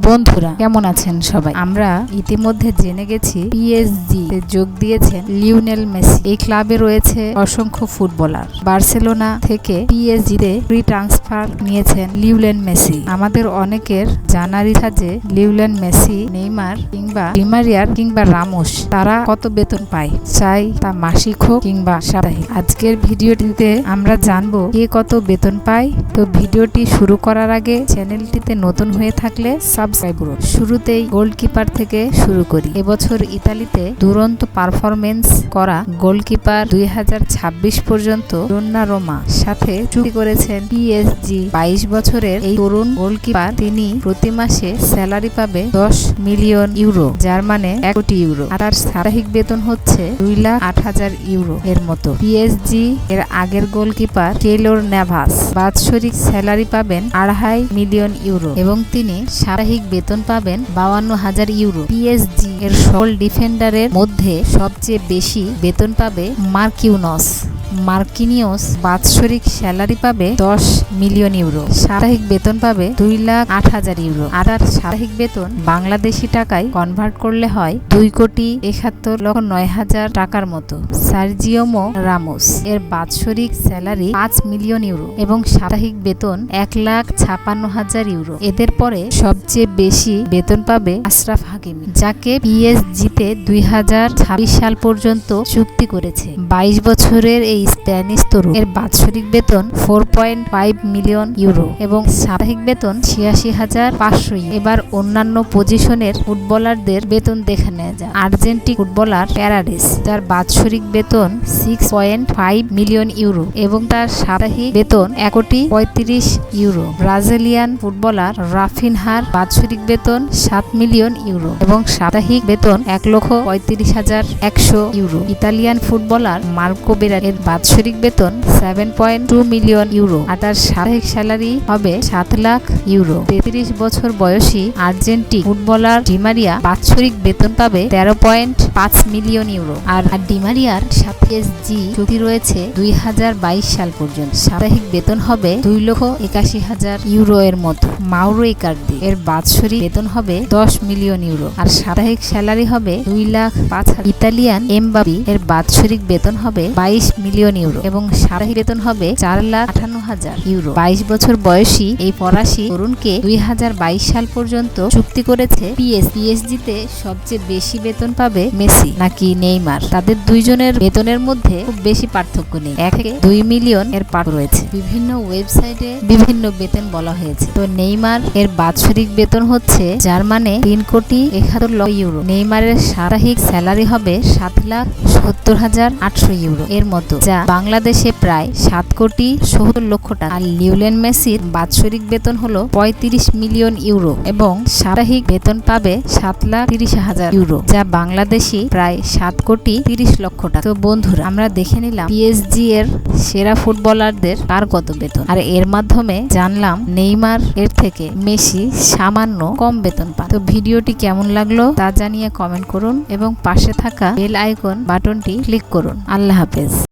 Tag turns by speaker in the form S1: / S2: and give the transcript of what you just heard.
S1: বন্ধুরা কেমন আছেন সবাই? আমরা ইতিমধ্যে জেনে গেছি পিএসজি তে যোগ দিয়েছেন লিওনেল মেসি। এই ক্লাবে রয়েছে অসংখ্য ফুটবলার। বার্সেলোনা থেকে পিএসজি তে ফ্রি ট্রান্সফার নিয়েছেন লিওনেল মেসি। আমাদের অনেকের জানার ইচ্ছা যে লিওনেল মেসি, নেইমার কিংবা ডি মারিয়ার কিংবা রামোস তারা কত বেতন পায়, চাই তা মাসিক হোক কিংবা সাপ্তাহিক। আজকের ভিডিওটিতে আমরা জানবো কে কত বেতন পায়। তো ভিডিওটি শুরু করার আগে চ্যানেলটিতে নতুন হয়ে থাকলে সাবস্ক্রাইব করুন। শুরুতেই গোলকিপার থেকে শুরু করি। এবছর ইতালিতে দুরন্ত পারফরমেন্স করা গোলকিপার 2026 পর্যন্ত ডোন্নারুমা সাথে চুক্তি করেছেন পিএসজি। 22 বছরের এই তরুণ গোলকিপার তিনি প্রতি মাসে স্যালারি পাবে 10 মিলিয়ন ইউরো, যার মানে 1 কোটি ইউরো। আর তার সাপ্তাহিক বেতন হচ্ছে 2,08,000 ইউরো এর মতো। পিএসজি এর আগের গোলকিপার কেইলর নাভাস বাৎসরিক স্যালারি পাবেন 2.5 মিলিয়ন ইউরো এবং তিনি সাপ্তাহিক বেতন পাবেন 52,000 ইউরো। পিএসজি এর সকল ডিফেন্ডারের মধ্যে সবচেয়ে বেশি বেতন পাবে মার্কিনিওস বাৎসরিক স্যালারি পাবে 10 মিলিয়ন ইউরো। সাপ্তাহিক বেতন পাবে 2,08,000 ইউরো। আর তার সাপ্তাহিক বেতন বাংলাদেশি টাকায় কনভার্ট করলে হয় 2,71,09,000 টাকার মতো। সার্জিওমো রামোস এর বাৎসরিক স্যালারি 5 মিলিয়ন ইউরো এবং সাপ্তাহিক বেতন 1,56,000 ইউরো। এদের পরে সবচেয়ে বেশি বেতন পাবে আশরাফ হাকিমি, যাকে পিএসজিতে 2026 সাল পর্যন্ত চুক্তি করেছে। 22 বছরের এই স্প্যানিশ তরুণ এর বাৎসরিক বেতন 4.5 মিলিয়ন ইউরো এবং সাপ্তাহিক বেতন 86,500 ইউরো। এবার অন্যান্য পজিশনের ফুটবলারদের বেতন দেখে নেওয়া যায়। আর্জেন্টিক ফুটবলার প্যারাডিস, যার বাৎসরিক বেতন 6.5 মিলিয়ন ইউরো এবং তার সাপ্তাহিক বেতন 1,35,00,000 ইউরো। ব্রাজিলিয়ান ফুটবলার রাফিনহার বাৎসরিক বেতন 7 মিলিয়ন ইউরো এবং সাপ্তাহিক বেতন 1,35,100 ইউরো। ইতালিয়ান ফুটবলার মার্কো বেরার এর বাৎসরিক বেতন 7.2 মিলিয়ন ইউরো আর তার সাপ্তাহিক স্যালারি হবে 7 লাখ ইউরো। 33 বছর বয়সী আর্জেন্টিক ফুটবলার ডি মারিয়া বাৎসরিক বেতন পাবে 13.5 মিলিয়ন ইউরো। আর ডি মারিয়ার সাথে পিএসজি চুক্তি রয়েছে 2022 সাল পর্যন্ত। সাপ্তাহিক বেতন হবে 2,81,000 ইউরো এর মতো। মাউরো ইকার্দি এর বাৎসরিক বেতন হবে 10 মিলিয়ন ইউরো আর সাপ্তাহিক স্যালারি হবে 2,05,000। ইতালিয়ান এমবাপি এর বাৎসরিক বেতন হবে 22 মিলিয়ন ইউরো এবং সাপ্তাহিক বেতন হবে 4,58,000 ইউরো। 22 বছর বয়সী এই ফরাসি তরুণকে 2022 সাল পর্যন্ত চুক্তি করেছে পিএসজিতে সবচেয়ে বেশি বেতন পাবে মেসি নাকি নেইমার? তাদের দুইজনের বেতনের মধ্যে খুব বেশি পার্থক্য নেই, 1 থেকে 2 মিলিয়ন এর পার্থক্য রয়েছে। বিভিন্ন ওয়েবসাইটে বিভিন্ন বেতন বলা হয়েছে। তো নেইমার এর বাৎসরিক বেতন হচ্ছে জার্মানে 3,71,00,000 ইউরো। নেইমারের সাপ্তাহিক স্যালারি হবে 7,70,800 ইউরো এর মতো, যা বাংলাদেশে প্রায় 7,70,00,000 টাকা। আর লিওনেল মেসির বাৎসরিক বেতন হলো 35 মিলিয়ন ইউরো এবং সাপ্তাহিক বেতন পাবে 7,30,000 ইউরো, যা বাংলাদেশি প্রায় 7,30,00,000 টাকা। তো বন্ধুরা, আমরা দেখে নিলাম পিএসজি এর সেরা ফুটবলারদের কার কত বেতন, আর এর মাধ্যমে জানলাম নেইমার এর থেকে মেসি সামান্য কম বেতন পায়। তো ভিডিওটি কেমন লাগলো তা জানিয়ে কমেন্ট করুন এবং পাশে থাকা বেল আইকন বাটনটি ক্লিক করুন। আল্লাহ হাফেজ।